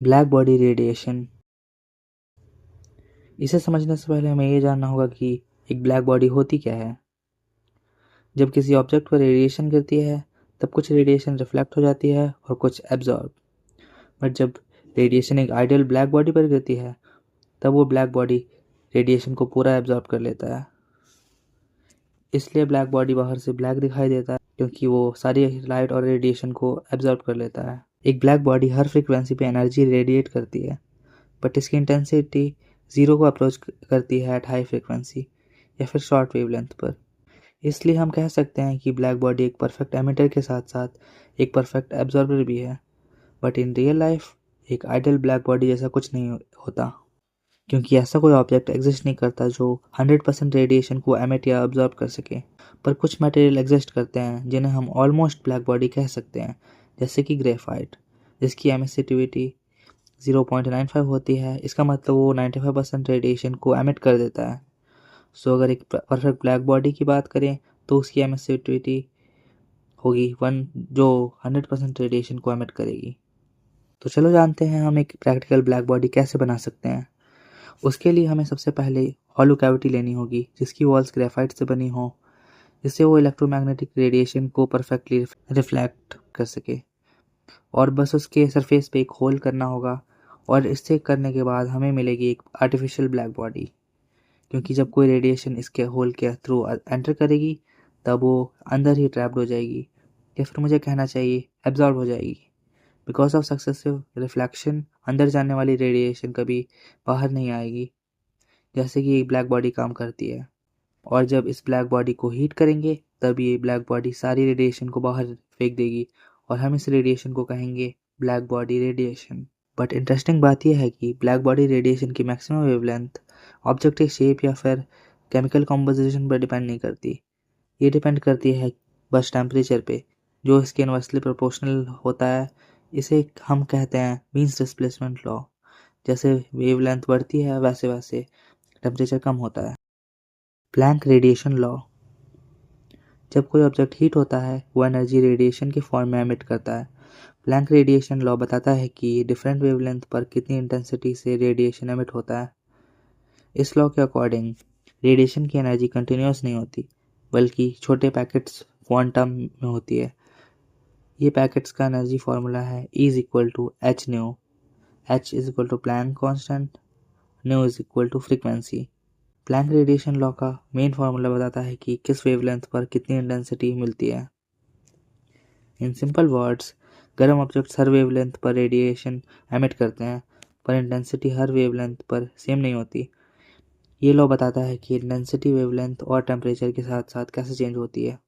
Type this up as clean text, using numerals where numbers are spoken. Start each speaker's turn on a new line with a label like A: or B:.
A: Black body radiation. इसे समझने से पहले हमें ये जानना होगा कि एक ब्लैक बॉडी होती क्या है। जब किसी ऑब्जेक्ट पर रेडिएशन गिरती है तब कुछ रेडिएशन रिफ्लेक्ट हो जाती है और कुछ एब्जॉर्ब। बट जब रेडिएशन एक आइडियल ब्लैक बॉडी पर गिरती है तब वो ब्लैक बॉडी रेडिएशन को पूरा एब्जॉर्ब कर लेता है। इसलिए ब्लैक बॉडी बाहर से ब्लैक दिखाई देता है क्योंकि वो सारी लाइट और रेडिएशन को एब्जॉर्ब कर लेता है। एक ब्लैक बॉडी हर फ्रीक्वेंसी पे एनर्जी रेडिएट करती है, बट इसकी इंटेंसिटी ज़ीरो को अप्रोच करती है एट हाई फ्रीक्वेंसी या फिर शॉर्ट वेवलेंथ पर। इसलिए हम कह सकते हैं कि ब्लैक बॉडी एक परफेक्ट एमिटर के साथ साथ एक परफेक्ट एब्जॉर्बर भी है। बट इन रियल लाइफ एक आइडियल ब्लैक बॉडी जैसा कुछ नहीं होता, क्योंकि ऐसा कोई ऑब्जेक्ट एग्जिस्ट नहीं करता जो 100% रेडिएशन को एमिट या अब्जॉर्ब कर सके। पर कुछ मटेरियल एग्जिस्ट करते हैं जिन्हें हम ऑलमोस्ट ब्लैक बॉडी कह सकते हैं, जैसे कि ग्रेफाइट, जिसकी एमिसिविटी 0.95 होती है। इसका मतलब वो 95% रेडिएशन को एमिट कर देता है। सो अगर एक परफेक्ट ब्लैक बॉडी की बात करें तो उसकी एमिसिविटी होगी 1, जो 100% रेडिएशन को एमिट करेगी। तो चलो जानते हैं हम एक प्रैक्टिकल ब्लैक बॉडी कैसे बना सकते हैं। उसके लिए हमें सबसे पहले हॉलो कैविटी लेनी होगी जिसकी वॉल्स ग्रेफाइट से बनी हो, जिससे वो इलेक्ट्रोमैग्नेटिक रेडिएशन को परफेक्टली रिफ्लेक्ट कर सके। और बस उसके सरफेस पे एक होल करना होगा और इससे करने के बाद हमें मिलेगी एक आर्टिफिशियल ब्लैक बॉडी, क्योंकि जब कोई रेडिएशन इसके होल के थ्रू एंटर करेगी तब वो अंदर ही ट्रैप्ड हो जाएगी, या फिर मुझे कहना चाहिए एब्जॉर्ब हो जाएगी। बिकॉज ऑफ सक्सेसिव रिफ्लेक्शन अंदर जाने वाली रेडिएशन कभी बाहर नहीं आएगी, जैसे कि एक ब्लैक बॉडी काम करती है। और जब इस ब्लैक बॉडी को हीट करेंगे तब ये ब्लैक बॉडी सारी रेडिएशन को बाहर फेंक देगी और हम इस रेडिएशन को कहेंगे black body radiation. But interesting बात यह है कि ब्लैक बॉडी रेडिएशन की मैक्सिमम वेवलेंथ ऑब्जेक्ट की शेप या फिर केमिकल कॉम्पोजिशन पर डिपेंड नहीं करती। ये डिपेंड करती है बस टेम्परेचर पे, जो इसके इन्वर्सली प्रोपोर्शनल होता है। इसे हम कहते हैं मीन्स डिस्प्लेसमेंट लॉ। जैसे वेवलेंथ बढ़ती है वैसे वैसे टेम्परेचर कम होता है। Planck radiation law. जब कोई ऑब्जेक्ट हीट होता है वो एनर्जी रेडिएशन के फॉर्म में एमिट करता है। प्लैंक रेडिएशन लॉ बताता है कि डिफरेंट वेवलेंथ पर कितनी इंटेंसिटी से रेडिएशन एमिट होता है। इस लॉ के अकॉर्डिंग रेडिएशन की एनर्जी कंटिन्यूस नहीं होती, बल्कि छोटे पैकेट्स क्वांटम में होती है। ये पैकेट्स का एनर्जी फार्मूला है E=h nu. h is Planck constant, nu is frequency. Planck radiation law का मेन फार्मूला बताता है कि किस वेवलेंथ पर कितनी इंटेंसिटी मिलती है। इन सिंपल वर्ड्स, गर्म ऑब्जेक्ट्स हर वेवलेंथ पर रेडिएशन एमिट करते हैं, पर इंटेंसिटी हर वेवलेंथ पर सेम नहीं होती। ये लॉ बताता है कि इंटेंसिटी वेवलेंथ और टेम्परेचर के साथ साथ कैसे चेंज होती है।